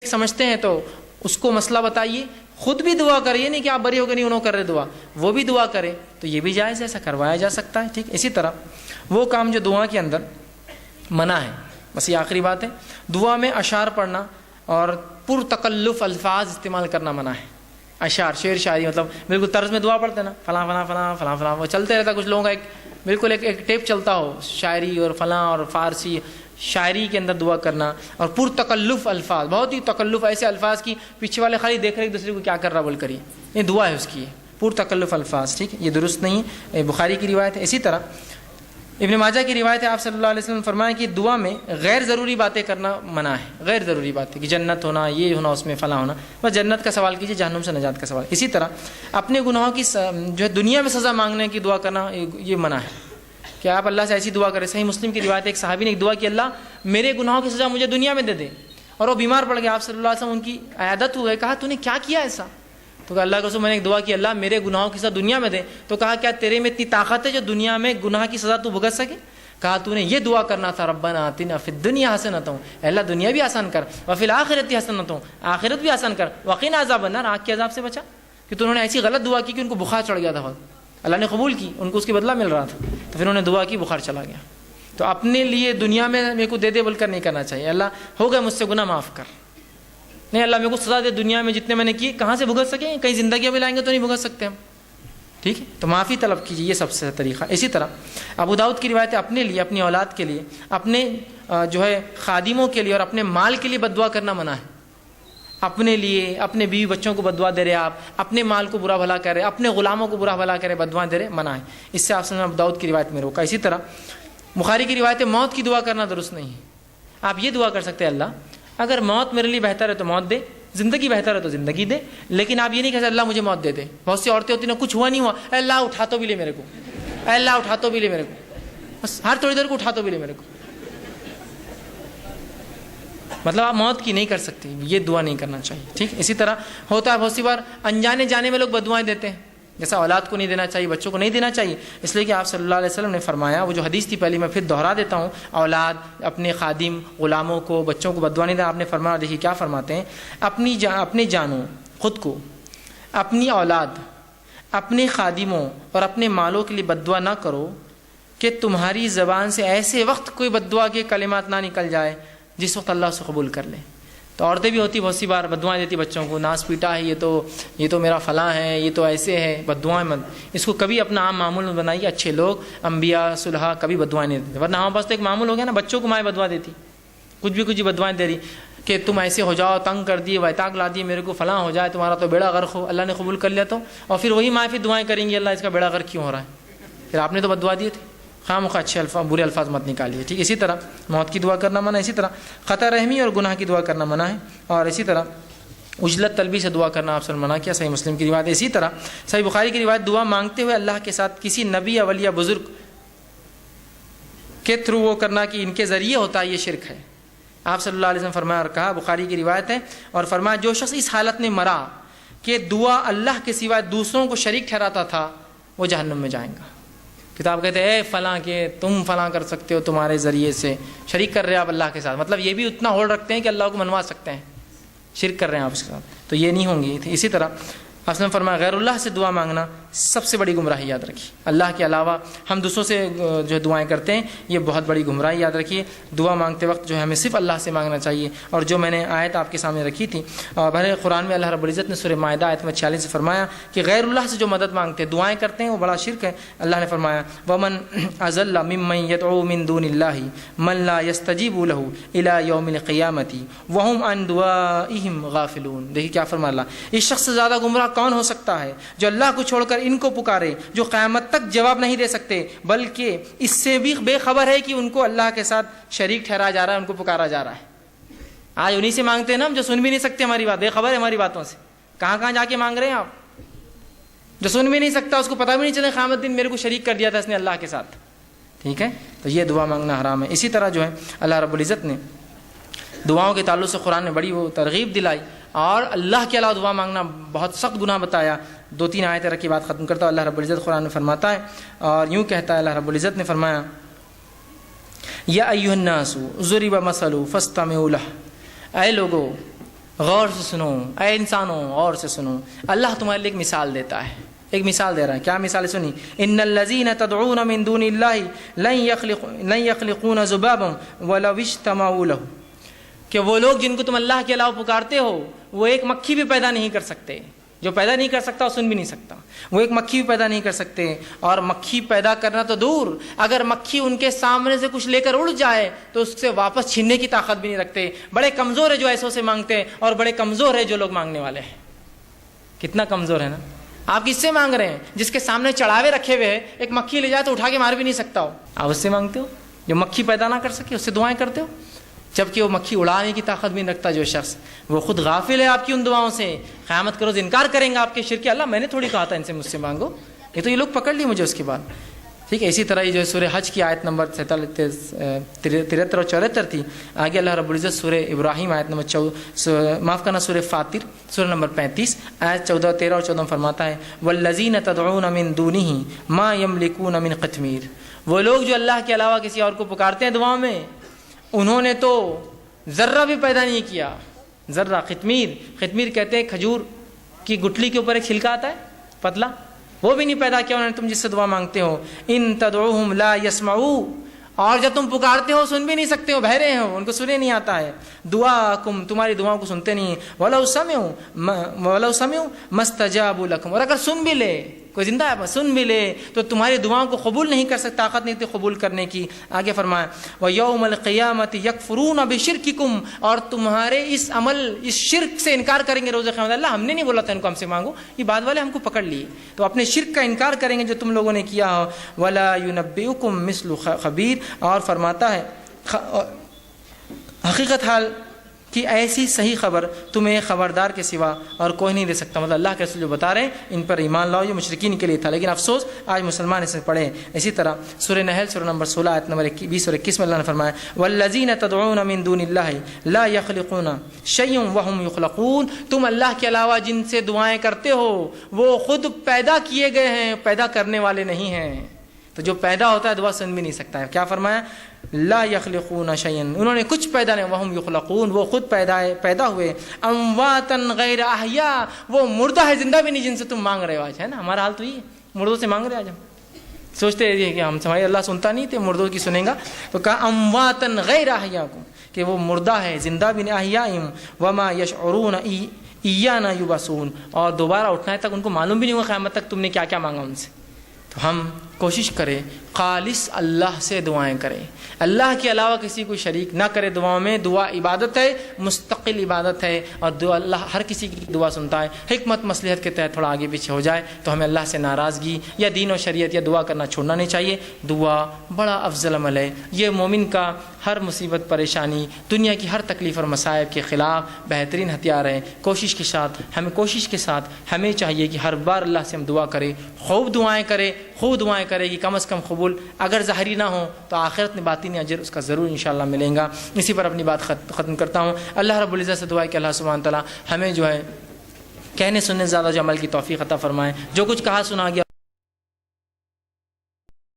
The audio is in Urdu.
سمجھتے ہیں تو اس کو مسئلہ بتائیے، خود بھی دعا کریے، نہیں کہ آپ بری ہو گئے نہیں انہوں کر رہے دعا، وہ بھی دعا کرے تو یہ بھی جائز ہے، ایسا کروایا جا سکتا ہے، ٹھیک۔ اسی طرح وہ کام جو دعا کے اندر منع ہے، بس یہ آخری بات ہے، دعا میں اشعار پڑھنا اور پرتکلف الفاظ استعمال کرنا منع ہے۔ اشعار، شعر شاعری، مطلب بالکل طرز میں دعا پڑھتے نا، فلاں فلاں فلاں فلاں فلاں، وہ چلتے رہتا، کچھ لوگوں کا بالکل ایک ٹیپ چلتا ہو، شاعری اور فلاں اور فارسی شاعری کے اندر دعا کرنا، اور پرتکلف الفاظ، بہت ہی تکلف ایسے الفاظ کی پیچھے والے خالی دیکھ رہے ایک دوسرے کو کیا کر رہا بول کریے، یہ دعا ہے اس کی، پرتکلف الفاظ، ٹھیک ہے، یہ درست نہیں ہے، بخاری کی روایت ہے۔ اسی طرح ابن ماجہ کی روایت ہے، آپ صلی اللہ علیہ وسلم نے فرمایا کہ دعا میں غیر ضروری باتیں کرنا منع ہے، غیر ضروری باتیں کہ جنت ہونا، یہ ہونا، اس میں فلاں ہونا، بس جنت کا سوال کیجیے، جہنم سے نجات کا سوال۔ اسی طرح اپنے گناہوں کی جو ہے دنیا میں سزا مانگنے کی دعا کرنا یہ منع ہے کہ آپ اللہ سے ایسی دعا کریں۔ صحیح مسلم کی روایت ہے، ایک صحابی نے ایک دعا کی، اللہ میرے گناہوں کی سزا مجھے دنیا میں دے دے، اور وہ بیمار پڑ گیا، آپ صلی اللہ علیہ وسلم ان کی عیادت ہوئے، کہا تو نے کیا کیا ایسا؟ تو کہا اللہ کے رسول میں نے ایک دعا کی، اللہ میرے گناہوں کی سزا دنیا میں دے۔ تو کہا کیا تیرے میں اتنی طاقت ہے جو دنیا میں گناہ کی سزا تو بھگت سکے؟ کہا تو نے یہ دعا کرنا تھا، ربنا آتنا فی الدنیا حسنۃ، اللہ دنیا بھی آسان کر، وفی الآخرۃ حسنۃ، آخرت بھی آسان کر، وقنا عذاب النار، آگ کے عذاب سے بچا۔ کہ تو انہوں نے ایسی غلط دعا کی کہ ان کو بخار چڑھ گیا تھا، اللہ نے قبول کی، ان کو اس کی بدلہ مل رہا تھا، تو پھر انہوں نے دعا کی، بخار چلا گیا۔ تو اپنے لیے دنیا میں میرے کو دے دے بول کر نہیں کرنا چاہیے، اللہ ہو گئے مجھ سے گناہ معاف کر، نہیں اللہ میرے کو سزا دے دنیا میں جتنے میں نے کیے، کہاں سے بھگت سکیں، کہیں زندگیوں میں لائیں گے تو نہیں بھگت سکتے ہم، ٹھیک ہے، تو معافی طلب کیجیے، یہ سب سے طریقہ۔ اسی طرح ابو داؤد کی روایت ہے، اپنے لیے، اپنی اولاد کے لیے، اپنے جو ہے خادموں کے لیے اور اپنے مال کے لیے بد دعا کرنا منع ہے۔ اپنے لیے، اپنے بیوی بچوں کو بد دعا دے رہے آپ، اپنے مال کو برا بھلا کر رہے، اپنے غلاموں کو برا بھلا کرے، بد دعا دے رہے، منع ہے، اس سے آپ سے ابو داؤد کی روایت میں روکا۔ اسی طرح بخاری کی روایت ہے، موت کی دعا کرنا درست نہیں ہے۔ آپ یہ دعا کر سکتے ہیں، اللہ اگر موت میرے لیے بہتر ہے تو موت دے، زندگی بہتر ہے تو زندگی دے، لیکن آپ یہ نہیں کہہ سکتے اللہ مجھے موت دے دے۔ بہت سی عورتیں ہوتی ہیں نا، کچھ ہوا نہیں ہوا، اے اللہ اٹھا تو بھی لے میرے کو، اے اللہ اٹھا تو بھی لے میرے کو، بس ہر تھوڑی دیر کو اٹھا تو بھی لے میرے کو، مطلب آپ موت کی نہیں کر سکتے، یہ دعا نہیں کرنا چاہیے، ٹھیک۔ اسی طرح ہوتا ہے بہت سی بار انجانے جانے میں لوگ بد دعائیں دیتے ہیں، جیسا اولاد کو نہیں دینا چاہیے، بچوں کو نہیں دینا چاہیے، اس لیے کہ آپ صلی اللہ علیہ وسلم نے فرمایا، وہ جو حدیث تھی پہلی میں پھر دہرا دیتا ہوں، اولاد، اپنے خادم، غلاموں کو، بچوں کو بد دعا نہیں دینا۔ آپ نے فرمایا، دیکھیے کیا فرماتے ہیں، اپنی جانوں، خود کو، اپنی اولاد، اپنے خادموں اور اپنے مالوں کے لیے بد دعا نہ کرو کہ تمہاری زبان سے ایسے وقت کوئی بد دعا کے کلمات نہ نکل جائے جس وقت اللہ اسے قبول کر لے۔ تو عورتیں بھی ہوتی بہت سی بار بد دعائیں دیتی بچوں کو، ناس پیٹا ہے، یہ تو میرا فلاں ہے، یہ تو ایسے ہے، بد دعائیں مت، اس کو کبھی اپنا عام معمول میں بنائیے۔ اچھے لوگ، انبیاء، صلحاء کبھی بد دعائیں نہیں دیتے، ورنہ ہمارے پاس تو ایک معمول ہو گیا نا، بچوں کو مائیں بد دعا دیتی، کچھ بد دعائیں دے رہی کہ تم ایسے ہو جاؤ، تنگ کر دیے، ویتاق لا دیے میرے کو، فلاں ہو جائے، تمہارا تو بیڑا غرق ہو، اللہ نے قبول کر لیا تو، اور پھر وہی مائیں پھر دعائیں کریں گی، اللہ اس کا بیڑا غرق کیوں ہو رہا ہے، پھر آپ نے تو بد دعا دیے تھے، خواہ مخواہ اچھے الفاظ، برے الفاظ مت نکالیے، ٹھیک۔ اسی طرح موت کی دعا کرنا منع ہے، اسی طرح خطا رحمی اور گناہ کی دعا کرنا منع ہے، اور اسی طرح عجلت طلبی سے دعا کرنا آپ سے منع کیا، صحیح مسلم کی روایت ہے۔ اسی طرح صحیح بخاری کی روایت، دعا مانگتے ہوئے اللہ کے ساتھ کسی نبی یا ولی یا بزرگ کے تھرو وہ کرنا کہ ان کے ذریعے ہوتا ہے، یہ شرک ہے۔ آپ صلی اللہ علیہ وسلم فرمایا اور کہا، بخاری کی روایت ہے، اور فرمایا جو شخص اس حالت میں مرا کہ دعا اللہ کے سوا دوسروں کو شریک ٹھہراتا تھا، وہ جہنم میں جائیں گا۔ کتاب کہتے ہیں، اے فلاں کے تم فلاں کر سکتے ہو، تمہارے ذریعے سے شریک کر رہے ہیں آپ اللہ کے ساتھ، مطلب یہ بھی اتنا ہولڈ رکھتے ہیں کہ اللہ کو منوا سکتے ہیں، شرک کر رہے ہیں آپ اس کے ساتھ، تو یہ نہیں ہوں گی۔ اسی طرح آپ نے فرمایا غیر اللہ سے دعا مانگنا سب سے بڑی گمراہی، یاد رکھیے، اللہ کے علاوہ ہم دوسروں سے جو دعائیں کرتے ہیں، یہ بہت بڑی گمراہی، یاد رکھیے۔ دعا مانگتے وقت جو ہے ہمیں صرف اللہ سے مانگنا چاہیے، اور جو میں نے آیت آپ کے سامنے رکھی تھی، بھرے قرآن میں اللہ رب العزت نے سورہ مائدہ آیت میں 46 سے فرمایا کہ غیر اللہ سے جو مدد مانگتے ہیں، دعائیں کرتے ہیں، وہ بڑا شرک ہے۔ اللہ نے فرمایا ومن اضل ممن يدعو من دون الله من لا يستجيب له الى يوم القيامه وهم عن دعائهم غافلون۔ دیکھیے کیا فرمایا اللہ، اس شخص سے زیادہ گمراہ کون ہو سکتا ہے جو اللہ کو چھوڑ کر ان کو پکارے جو قیامت تک جواب نہیں دے سکتے، بلکہ اس سے بھی بے خبر ہے کہ ان کو اللہ کے ساتھ شریک ٹھہرایا جا رہا ہے، ان کو پکارا جا رہا ہے۔ آج انہی سے مانگتے ہیں نا ہم، جو سن بھی نہیں سکتے ہماری بات، بے خبر ہے ہماری باتوں سے، کہاں جا کے مانگ رہے ہیں آپ، جو سن بھی نہیں سکتا، اس کو پتہ بھی نہیں چلے قیامت دن میرے کو شریک کر دیا تھا اس نے اللہ کے ساتھ، ٹھیک ہے، تو یہ دعا مانگنا حرام ہے۔ اسی طرح جو ہے اللہ رب العزت نے دعاؤں کے تعلق سے قرآن نے بڑی وہ ترغیب دلائی، اور اللہ کے علاوہ دعا مانگنا بہت سخت گناہ بتایا۔ 2-3 آیتیں رکھ کے بات ختم کرتا ہوں۔ اللہ رب العزت قرآن میں فرماتا ہے، اور یوں کہتا ہے اللہ رب العزت نے فرمایا، یا ایھا الناس ضرب مثل فاستمعوا لہ، اے لوگو غور سے سنو اے انسانوں، غور سے سنو، اللہ تمہارے لیے ایک مثال دیتا ہے، ایک مثال دے رہا ہے. کیا مثال ہے؟ سنی. ان الذین تدعون من دون اللہ لن یخلقون ذبابا ولو اجتمعوا له، کہ وہ لوگ جن کو تم اللہ کے علاوہ پکارتے ہو وہ ایک مکھی بھی پیدا نہیں کر سکتے. جو پیدا نہیں کر سکتا وہ سن بھی نہیں سکتا. وہ ایک مکھی بھی پیدا نہیں کر سکتے، اور مکھی پیدا کرنا تو دور، اگر مکھی ان کے سامنے سے کچھ لے کر اڑ جائے تو اس سے واپس چھیننے کی طاقت بھی نہیں رکھتے. بڑے کمزور ہے جو ایسوں سے مانگتے ہیں، اور بڑے کمزور ہے جو لوگ مانگنے والے ہیں. کتنا کمزور ہے نا. آپ کس سے مانگ رہے ہیں؟ جس کے سامنے چڑھاوے رکھے ہوئے ہیں، ایک مکھی لے جائے تو اٹھا کے مار بھی نہیں سکتا ہو، آپ اس سے مانگتے ہو. جو مکھی پیدا نہ کر سکے اس سے دعائیں کرتے ہو، جبکہ وہ مکھی اڑانے کی طاقت بھی نہیں رکھتا. جو شخص وہ خود غافل ہے آپ کی ان دعاؤں سے، قیامت کے روز انکار کریں گا آپ کے شرک. اللہ میں نے تھوڑی کہا تھا ان سے مجھ سے مانگو، یہ تو یہ لوگ پکڑ لیے مجھے اس کے بعد. ٹھیک ہے. اسی طرح یہ جو سورہ حج کی آیت نمبر 73 اور 74 تھی. آگے اللہ رب العزت سورہ ابراہیم آیت نمبر سورہ فاطر سورہ نمبر 35 آیت 14، 13 اور 14 فرماتا ہے والذین تدعون من دونہ ما یملکون من قطمیر. وہ لوگ جو اللہ کے علاوہ کسی اور کو پکارتے ہیں دعاؤں میں، انہوں نے تو ذرہ بھی پیدا نہیں کیا. ذرہ، قطمیر کہتے ہیں کھجور کی گٹلی کے اوپر ایک چھلکا آتا ہے پتلا، وہ بھی نہیں پیدا کیا انہوں نے تم جس سے دعا مانگتے ہو. ان تدعوہم لا یسمعوا، اور جب تم پکارتے ہو سن بھی نہیں سکتے ہو، بہرے ہو، ان کو سنے نہیں آتا ہے. دعاکم، تمہاری دعاؤں کو سنتے نہیں. ولو سمعوا ما استجابوا لکم، اور اگر سن بھی لے، کوئی زندہ ہے سن بھی لے تو تمہاری دعاؤں کو قبول نہیں کر سکتا، طاقت نہیں تھی قبول کرنے کی. آگے فرمایا وَيَوْمَ الْقِيَامَةِ يَكْفُرُونَ بِشِرْكِكُمْ، اور تمہارے اس عمل، اس شرک سے انکار کریں گے روز قیامت. اللہ ہم نے نہیں بولا تھا ان کو ہم سے مانگو، یہ بعد والے ہم کو پکڑ لیے، تو اپنے شرک کا انکار کریں گے جو تم لوگوں نے کیا ہو. وَلَا يُنَبِّئُكُم مِثْلُ خَبِيرٍ، اور فرماتا ہے حقیقت حال کہ ایسی صحیح خبر تمہیں خبردار کے سوا اور کوئی نہیں دے سکتا. مطلب اللہ کے رسول جو بتا رہے ہیں ان پر ایمان لاؤ، یہ مشرکین کے لیے تھا، لیکن افسوس آج مسلمان اسے پڑھے. اسی طرح سورہ نحل سورہ نمبر 16 آیت نمبر 20 اور 21 میں اللہ نے فرمایا والذین تدعون من دون اللہ لا یخلقون شیئا وهم یخلقون. تم اللہ کے علاوہ جن سے دعائیں کرتے ہو وہ خود پیدا کیے گئے ہیں، پیدا کرنے والے نہیں ہیں. تو جو پیدا ہوتا ہے دعا سن بھی نہیں سکتا ہے. کیا فرمایا؟ لا یخلقون شیئا، انہوں نے کچھ پیدا نہیں، وہم یخلقون، وہ خود پیدا ہوئے. امواتا غیر احیاء، وہ مردہ ہے، زندہ بھی نہیں جن سے تم مانگ رہے ہو. آج ہے نا ہمارا حال تو یہ مردوں سے مانگ رہے ہیں. آج ہم سوچتے ہیں کہ ہم ہمارے اللہ سنتا نہیں تھے، مردوں کی سنیں گا. تو کہا امواتا غیر احیاء کو، کہ وہ مردہ ہے، زندہ بھی نہیں. احیاء وما یشعرون ایانا یبعثون، اور دوبارہ اٹھنے تک ان کو معلوم بھی نہیں ہوگا قیامت تک تم نے کیا کیا مانگا ان سے. تو ہم کوشش کریں خالص اللہ سے دعائیں کریں، اللہ کے علاوہ کسی کو شریک نہ کرے دعاؤں میں. دعا عبادت ہے، مستقل عبادت ہے، اور دعا اللہ ہر کسی کی دعا سنتا ہے. حکمت مصلحت کے تحت تھوڑا آگے پیچھے ہو جائے تو ہمیں اللہ سے ناراضگی یا دین و شریعت یا دعا کرنا چھوڑنا نہیں چاہیے. دعا بڑا افضل عمل ہے. یہ مومن کا ہر مصیبت پریشانی، دنیا کی ہر تکلیف اور مصائب کے خلاف بہترین ہتھیار ہے. کوشش کے ساتھ ہمیں چاہیے کہ ہر بار اللہ سے ہم دعا کریں، خوب دعائیں کرے کہ کم از کم قبول اگر ظاہری نہ ہو تو آخرت میں باطنی اجر اس کا ضرور انشاءاللہ ملیں گا. اسی پر اپنی بات ختم کرتا ہوں. اللہ رب العزت سے دعا ہے کہ اللہ سبحانہ تعالیٰ ہمیں جو ہے کہنے سننے زیادہ جو عمل کی توفیق عطا فرمائے. جو کچھ کہا سنا گیا